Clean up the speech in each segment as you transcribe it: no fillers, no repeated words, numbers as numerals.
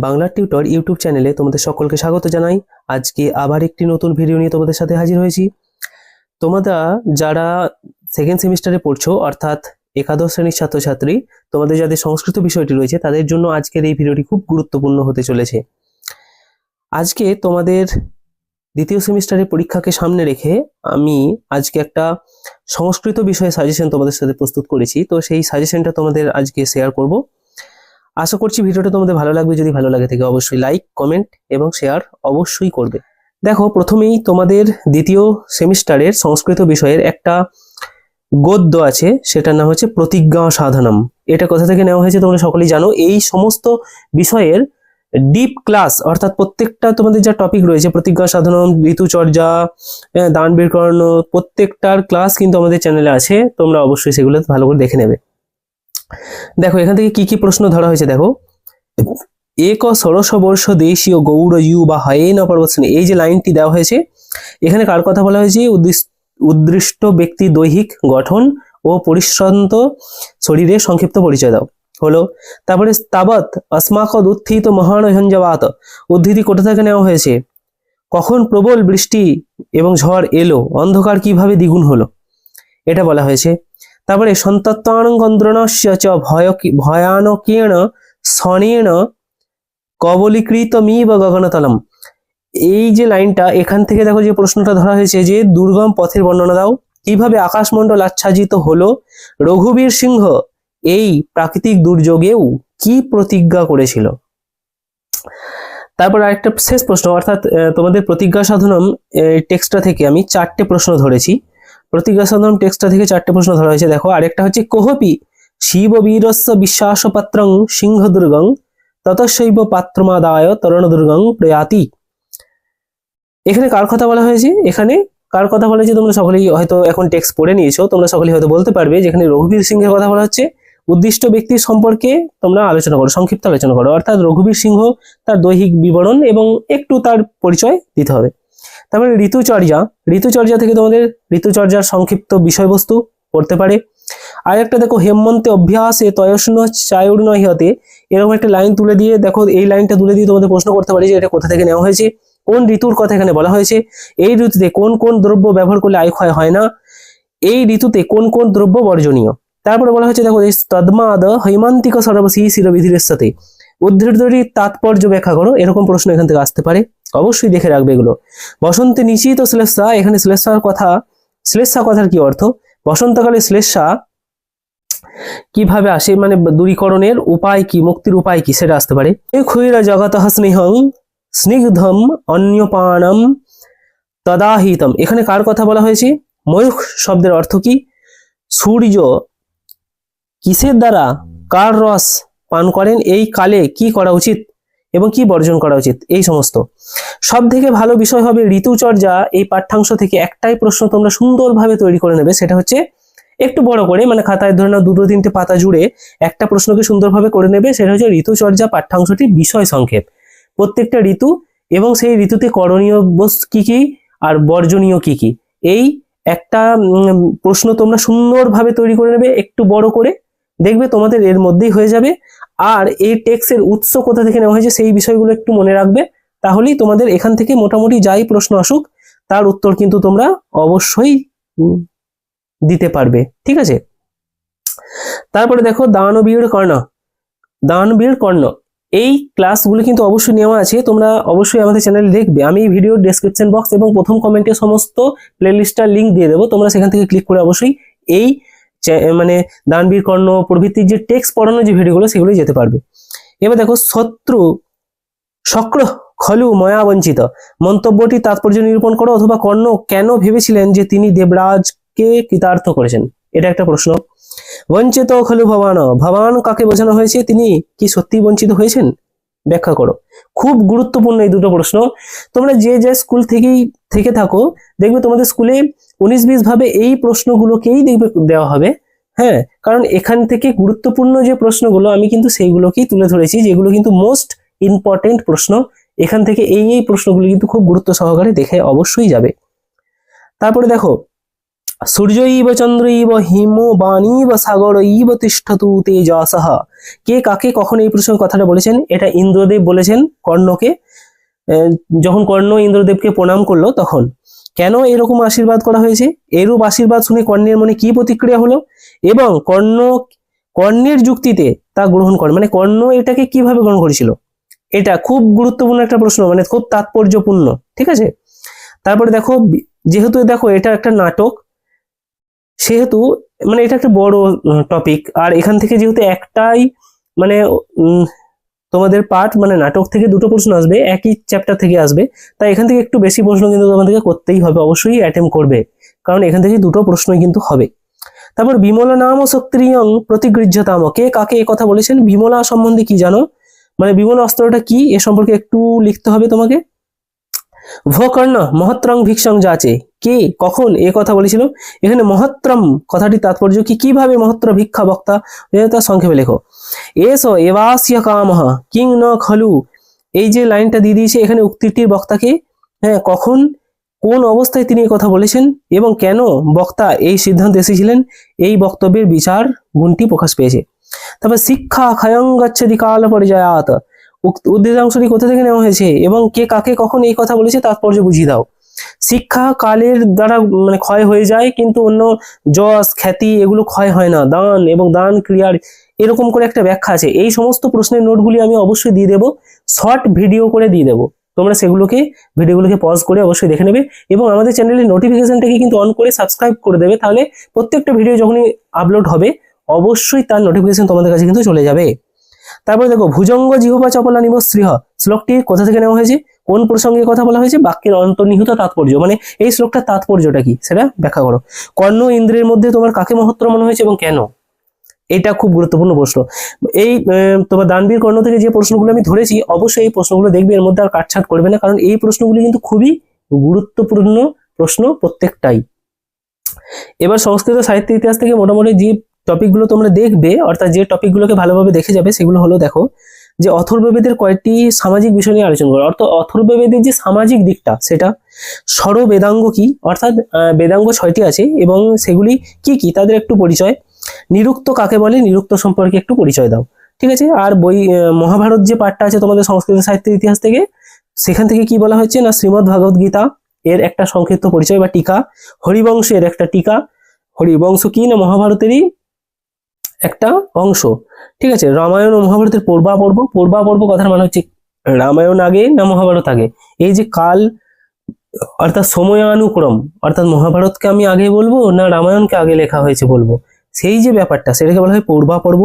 Bangla tutor YouTube চ্যানেলে তোমাদের সকলকে স্বাগত জানাই। আজকে আবার একটি নতুন ভিডিও নিয়ে তোমাদের সাথে হাজির হয়েছি। তোমরা যারা সেকেন্ড সেমিস্টারে পড়ছো, অর্থাৎ একাদশ শ্রেণীর ছাত্রছাত্রী, তোমাদের যাদের সংস্কৃত বিষয়টি রয়েছে তাদের জন্য আজকের এই ভিডিওটি খুব গুরুত্বপূর্ণ হতে চলেছে। আজকে তোমাদের দ্বিতীয় সেমিস্টারের পরীক্ষাকে সামনে রেখে আমি আজকে একটা সংস্কৃত বিষয়ে সাজেশন তোমাদের সাথে প্রস্তুত করেছি। তো সেই সাজেশনটা তোমাদের আজকে শেয়ার করব। আশা করছি ভিডিওটা তোমাদের ভালো লাগবে। যদি ভালো লাগে থাকে অবশ্যই লাইক, কমেন্ট এবং শেয়ার অবশ্যই করবে। দেখো, প্রথমেই তোমাদের দ্বিতীয় সেমিস্টারের সংস্কৃত বিষয়ের একটা গদ্য আছে, সেটার নাম হচ্ছে প্রতিজ্ঞা সাধনম। এটা কোথা থেকে নেওয়া হয়েছে তোমরা সকলেই জানো। এই সমস্ত বিষয়ের ডিপ ক্লাস, অর্থাৎ প্রত্যেকটা তোমাদের যা টপিক রয়েছে, প্রতিজ্ঞা সাধনম, ঋতুচর্যা, দান বীরকর্ণ, প্রত্যেকটার ক্লাস কিন্তু আমাদের চ্যানেলে আছে। তোমরা অবশ্যই সেগুলো ভালো করে দেখে নেবে। দেখো এখান থেকে কি কি প্রশ্ন ধরা হয়েছে। দেখো, এক ষোড়শ বর্ষ দেশীয় গৌর ইউ বা হায়েন পর্বতশ্রেণী, এই যে লাইনটি দেওয়া হয়েছে, এখানে কার কথা বলা হয়েছে? উদ্দৃষ্ট ব্যক্তি দৈহিক গঠন ও পরিশ্রান্ত শরীরের সংক্ষিপ্ত পরিচয় দাও হলো। তারপরে তাবৎ अस्माकद উত্থিত মহান ঝঞ্ঝাবাত, উদ্ধৃতি কোথা থেকে নেওয়া হয়েছে? কখন প্রবল বৃষ্টি এবং ঝড় এলো, অন্ধকার কিভাবে দ্বিগুণ হলো, এটা বলা হয়েছে। তারপরে সন্তত্বানগন্দ্রণস্য চ ভয়ানকেন সনেন কবলীকৃতমিব গগনতলম, এই যে লাইনটা, এখান থেকে দেখো যে প্রশ্নটা ধরা হয়েছে যে দুর্গম পথের বর্ণনা দাও, কিভাবে আকাশমণ্ডল আচ্ছাদিত হলো, রঘুবীর সিংহ এই প্রাকৃতিক দুর্যোগেও কি প্রতিজ্ঞা করেছিল। তারপর আরেকটা শেষ প্রশ্ন, অর্থাৎ তোমাদের প্রতিজ্ঞা সাধনম টেক্সটটা থেকে আমি 4টে প্রশ্ন ধরেছি। প্রতিজ্ঞা সাধনম টেক্সটটা থেকে 4টে প্রশ্ন ধরা হয়েছে। দেখো, আরেকটা হচ্ছে কোহপি শিববীরস্য বিশ্বাসপাত্রং সিংহদুর্গং ততশৈব পাত্রমাদায় তরণদুর্গং প্রয়াতি, এখানে কার কথা বলা হয়েছে? এখানে কার কথা বলা হয়েছে তোমরা সকলেই হয়তো এখন টেক্সট পড়ে নিয়েছো, তোমরা সকলেই হয়তো বলতে পারবে। যেখানে রঘুবীর সিংহের কথা বলা হচ্ছে, উদ্দিষ্ট ব্যক্তির সম্পর্কে তোমরা আলোচনা করো, সংক্ষিপ্ত আলোচনা করো, অর্থাৎ রঘুবীর সিংহ, তার দৈহিক বিবরণ এবং একটু তার পরিচয় দিতে হবে। তারপরে ঋতুচর্যা, ঋতুচর্যা থেকে তোমাদের ঋতুচর্যার সংক্ষিপ্ত বিষয়বস্তু পড়তে পারে। আর একটা দেখো, হেমন্তে অভ্যাসে তয়স্ন চায়ুর্ণ হিয়তে, এরকম একটা লাইন তুলে দিয়ে, দেখো এই লাইনটা তুলে দিয়ে তোমাদের প্রশ্ন করতে পারে যে এটা কোথা থেকে নেওয়া হয়েছে, কোন ঋতুর কথা এখানে বলা হয়েছে, এই ঋতুতে কোন কোন দ্রব্য ব্যবহার করলে আয় ক্ষয় হয় না, এই ঋতুতে কোন কোন দ্রব্য বর্জনীয়। তারপরে বলা হয়েছে দেখো, তদ্মাদ হৈমান্তিক সর্বশী শিরবিধির সাথে, উদ্ধৃতির তাৎপর্য ব্যাখ্যা করো, এরকম প্রশ্ন এখান থেকে আসতে পারে। অবশ্যই দেখে রাখবে এগুলো। বসন্তে নিশ্চিত শ্লেষা, এখানে শ্লেষার কথা, শ্লেষা কথার কি অর্থ, বসন্তকালে শ্লেষা কিভাবে আসে, মানে দূরীকরণের উপায় কি, মুক্তির উপায় কি, সেটা আসতে পারে। ক্ষুইরা জগত স্নেহং স্নিগ্ধম অন্যপানম তদাহিতম, এখানে কার কথা বলা হয়েছে? ময়ূখ শব্দের অর্থ কি? সূর্য কিসের দ্বারা কার রস পান করেন, এই কালে কি করা উচিত এবং কি বর্জন করা উচিত, এই সমস্ত। সব থেকে ভালো বিষয় হবে ঋতুচর্যা। এই পাঠ্যাংশ থেকে একটাই প্রশ্ন তোমরা সুন্দরভাবে তৈরি করে নেবে, সেটা হচ্ছে একটু বড় করে, মানে খাতায় ধরে নাও 2-3টে পাতা জুড়ে একটা প্রশ্নকে সুন্দরভাবে করে নেবে, সেটা হচ্ছে ঋতুচর্যা পাঠ্যাংশটির বিষয় সংক্ষেপ, প্রত্যেকটা ঋতু এবং সেই ঋতুতে করণীয় বস্তু কি কি আর বর্জনীয় কি কি, এই একটা প্রশ্ন তোমরা সুন্দরভাবে তৈরি করে নেবে, একটু বড় করে, দেখবে তোমাদের এর মধ্যেই হয়ে যাবে। আর এই টেক্সটের উৎস কোথা থেকে নেওয়া হয়েছে সেই বিষয়গুলো একটু মনে রাখবে, তাহলেই তোমাদের এখান থেকে মোটামুটি যাই প্রশ্ন আসুক তার উত্তর কিন্তু তোমরা অবশ্যই দিতে পারবে। ঠিক আছে। তারপরে দেখো, দানবীর কর্ণ, দানবীর কর্ণ, এই ক্লাসগুলো কিন্তু অবশ্যই নেওয়া আছে, তোমরা অবশ্যই আমাদের চ্যানেলে দেখবে। আমি এই ভিডিওর ডেসক্রিপশন বক্স এবং প্রথম কমেন্টে সমস্ত প্লেলিস্টটার লিঙ্ক দিয়ে দেবো, তোমরা সেখান থেকে ক্লিক করে অবশ্যই এই মানে দানবীর কর্ণ প্রভৃতির যে টেক্সট পড়ানো যে ভিডিওগুলো সেগুলোই যেতে পারবে। এবার দেখো, শত্রু শক্র খলু ময়া বঞ্চিত, মন্তব্যটি তাৎপর্য নিরূপণ করো, অথবা কর্ণ কেন ভেবেছিলেন যে তিনি দেবরাজকে কৃতার্থ করেছেন, এটা একটা প্রশ্ন। বঞ্চিত খলু ভবান, ভবান কাকে বোঝানো হয়েছে, তিনি কি সত্যি বঞ্চিত হয়েছেন, ব্যাখ্যা করো। খুব গুরুত্বপূর্ণ এই দুটো প্রশ্ন। তোমরা যে যে স্কুল থেকে থাকো, দেখবে তোমাদের স্কুলে 19-20 ভাবে এই প্রশ্নগুলোকেই দেখবে দেওয়া হবে। হ্যাঁ, কারণ এখান থেকে গুরুত্বপূর্ণ যে প্রশ্নগুলো আমি কিন্তু সেইগুলোকেই তুলে ধরেছি, যেগুলো কিন্তু মোস্ট ইম্পর্টেন্ট প্রশ্ন। এখান থেকে এই প্রশ্নগুলো কিন্তু খুব গুরুত্ব সহকারে দেখে অবশ্যই যাবে। তারপরে দেখো, সূর্য ইব চন্দ্র ইব হিম বাণীব সাগর ইব তিষ্ঠতু তেজসঃ। কে কাকে কখন এই প্রসঙ্গে কথাটা বলেছেন? এটা ইন্দ্রদেব বলেছেন কর্ণকে, যখন কর্ণ ইন্দ্রদেবকে প্রণাম করলো তখন। কেন এরকম আশীর্বাদ করা হয়েছে? এরূপ আশীর্বাদ শুনে কর্ণের মনে কি প্রতিক্রিয়া হলো এবং কর্ণের যুক্তিতে তা গ্রহণ করে, মানে কর্ণ এটাকে কিভাবে গ্রহণ করেছিল, এটা খুব গুরুত্বপূর্ণ একটা প্রশ্ন, মানে খুব তাৎপর্যপূর্ণ। ঠিক আছে, তারপরে দেখো, যেহেতু দেখো এটা একটা নাটক, সেহেতু মানে এটা একটা বড় টপিক, আর এখান থেকে যেহেতু একটাই মানে তোমাদের পার্ট, মানে নাটক থেকে দুটো প্রশ্ন আসবে, একই চ্যাপ্টার থেকে আসবে, তাই এখান থেকে একটু বেশি প্রশ্ন কিন্তু তোমাদেরকে করতেই হবে, অবশ্যই অ্যাটেম্প করবে, কারণ এখান থেকে দুটো প্রশ্নই কিন্তু হবে। তারপর বিমলা নাম ও সক্রিয়ং প্রতিগৃহ্যতাম। কে কাকে এ কথা বলেছেন? বিমলা সম্বন্ধে কি জানো, মানে বিমলা অস্ত্রটা কি এ সম্পর্কে একটু লিখতে হবে তোমাকে। ভকর্ণ মহত্রং ভিক্ষং যাচে। কে কখন এ কথা বলেছিল? এখানে মহত্রম কথাটি তাৎপর্য কি, কিভাবে মহত্র ভিক্ষা বক্তা, তা সংক্ষেপে লেখো। এস এবাস্য কামহ কিং ন খলু। এই যে লাইনটা দিয়ে দিয়েছে এখানে উক্তিটির বক্তাকে, হ্যাঁ, কখন কোন অবস্থায় তিনি এই কথা বলেছেন এবং কেন বক্তা এই সিদ্ধান্ত এসেছিলেন, এই বক্তব্যের বিচার গুণটি প্রকাশ পেয়েছে। তারপর শিক্ষা ক্ষয়ং গচ্ছতি কাল পর্যায়াত। উদ্ভিদাংশটি কোথা থেকে নেওয়া হয়েছে এবং কে কাকে কখন এই কথা বলেছে তাৎপর্য বুঝিয়ে দাও। শিক্ষা কালের দ্বারা মানে ক্ষয় হয়ে যায়, কিন্তু অন্য যশ খ্যাতি এগুলো ক্ষয় হয় না, দান এবং দান ক্রিয়ার এরকম করে একটা ব্যাখ্যা আছে। এই সমস্ত প্রশ্নের নোটগুলি আমি অবশ্যই দিয়ে দেবো, শর্ট ভিডিও করে দিয়ে দেবো, তোমরা সেগুলোকে ভিডিওগুলোকে পজ করে অবশ্যই দেখে নেবে এবং আমাদের চ্যানেলের নোটিফিকেশনটাকে কিন্তু অন করে সাবস্ক্রাইব করে দেবে, তাহলে প্রত্যেকটা ভিডিও যখনই আপলোড হবে অবশ্যই তার নোটিফিকেশন তোমাদের কাছে কিন্তু চলে যাবে। তারপরে দেখো, ভুজঙ্গ জিহ্বা চপলা নিব শ্রীহ। শ্লোকটি কোথা থেকে নেওয়া হয়েছে, কোন প্রসঙ্গে কথা বলা হয়েছে, বাক্যের অন্তর্নিহিত তাৎপর্য, মানে এই শ্লোকটার তাৎপর্যটা কি সেটা ব্যাখ্যা করো। কর্ণ ইন্দ্রের মধ্যে তোমার কাকে মহত্তর মনে হয়েছে এবং কেন? এটা খুব গুরুত্বপূর্ণ প্রশ্ন। এই তোমার দানবীর কর্ণ থেকে যে প্রশ্নগুলো আমি ধরেছি অবশ্যই এই প্রশ্নগুলো দেখবে, এর মধ্যে আর কাটছাট করবে না, কারণ এই প্রশ্নগুলি কিন্তু খুবই গুরুত্বপূর্ণ প্রশ্ন প্রত্যেকটাই। এবার সংস্কৃত সাহিত্য ইতিহাস থেকে মোটামুটি যে টপিকগুলো তোমরা দেখবে, অর্থাৎ যে টপিকগুলোকে ভালোভাবে দেখে যাবে, সেগুলো হলো দেখো যে অথর্ববেদের কয়েকটি সামাজিক বিষয় নিয়ে আলোচনা করো, অর্থাৎ অথর্ববেদের যে সামাজিক দিকটা সেটা। স্বর বেদাঙ্গ কি, অর্থাৎ বেদাঙ্গ 6টি আছে এবং সেগুলি কি কি তাদের একটু পরিচয়। নিরুক্ত কাকে বলে, নিরুক্ত সম্পর্কে একটু পরিচয় দাও। ঠিক আছে, আর মহাভারত যে পাঠটা আছে তোমাদের সংস্কৃত সাহিত্যের ইতিহাস থেকে, সেখান থেকে কি বলা হচ্ছে না, শ্রীমদ্ ভাগবত গীতা এর একটা সংক্ষিপ্ত পরিচয় বা টিকা, হরিবংশের একটা টিকা। হরিবংশ কি না, মহাভারতেরই একটা অংশ। ঠিক আছে, রামায়ণ ও মহাভারতের পূর্বাপর্ব কথার মানে হচ্ছে রামায়ণ আগে না মহাভারত আগে, এই যে কাল অর্থাৎ সময়ানুক্রম, অর্থাৎ মহাভারতকে আমি আগে বলবো না রামায়ণকে আগে লেখা হয়েছে বলবো, সেই যে ব্যাপারটা সেটাকে বলা হয় পূর্বাপর্ব।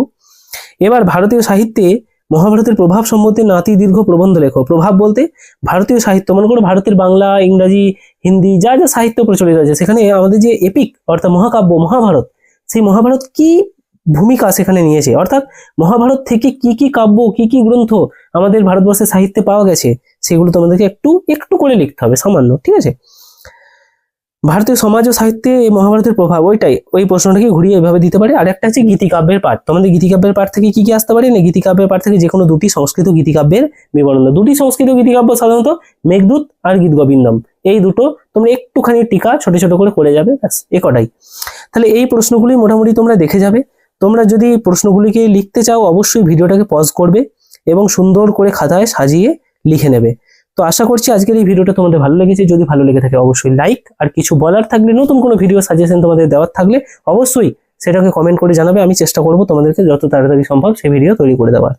এবার ভারতীয় সাহিত্যে মহাভারতের প্রভাব সম্বন্ধে নাতি দীর্ঘ প্রবন্ধ লেখো। প্রভাব বলতে ভারতীয় সাহিত্য, মনে করো ভারতের বাংলা, ইংরাজি, হিন্দি যা যা সাহিত্য প্রচলিত আছে সেখানে আমাদের যে এপিক অর্থাৎ মহাকাব্য মহাভারত, সেই মহাভারত কি ভূমিকা সেখানে নিয়েছে, অর্থাৎ মহাভারত থেকে কি কি কাব্য কি কি গ্রন্থ আমাদের ভারতবর্ষের সাহিত্যে পাওয়া গেছে, সেগুলো তোমাদেরকে একটু একটু করে লিখতে হবে, সামান্য। ঠিক আছে, ভারতীয় সমাজ ও সাহিত্যে এই মহাভারতের প্রভাব, ওই প্রশ্নটাকে ঘুরিয়ে এভাবে দিতে পারে। আর একটা আছে গীতিকাব্যের পাঠ, তোমাদের গীতিকাব্যের পাঠ থেকে কি কি আসতে পারে না, গীতিকাব্যের পাঠ থেকে যে কোনো দুটি সংস্কৃত গীতিকাব্যের বিবরণ। দুটি সংস্কৃত গীতিকাব্য সাধারণত মেঘদূত আর গীতগোবিন্দম, এই দুটো তোমরা একটুখানি টিকা ছোট ছোট করে যাবে, ব্যাস এ কটাই। তাহলে এই প্রশ্নগুলি মোটামুটি তোমরা দেখে যাবে। তোমরা যদি প্রশ্নগুলিকে লিখতে চাও অবশ্যই ভিডিওটাকে পজ করবে এবং সুন্দর করে খাতায় সাজিয়ে লিখে নেবে। তো আশা করছি আজকের এই ভিডিওটা তোমাদের ভালো লেগেছে। যদি ভালো লেগে থাকে অবশ্যই লাইক, আর কিছু বলার থাকলে, নতুন কোনো ভিডিও সাজেশন তোমাদের দেওয়ার থাকলে অবশ্যই সেটাকে কমেন্ট করে জানাবে। আমি চেষ্টা করব তোমাদেরকে যত তাড়াতাড়ি সম্ভব সেই ভিডিও তৈরি করে দেওয়ার।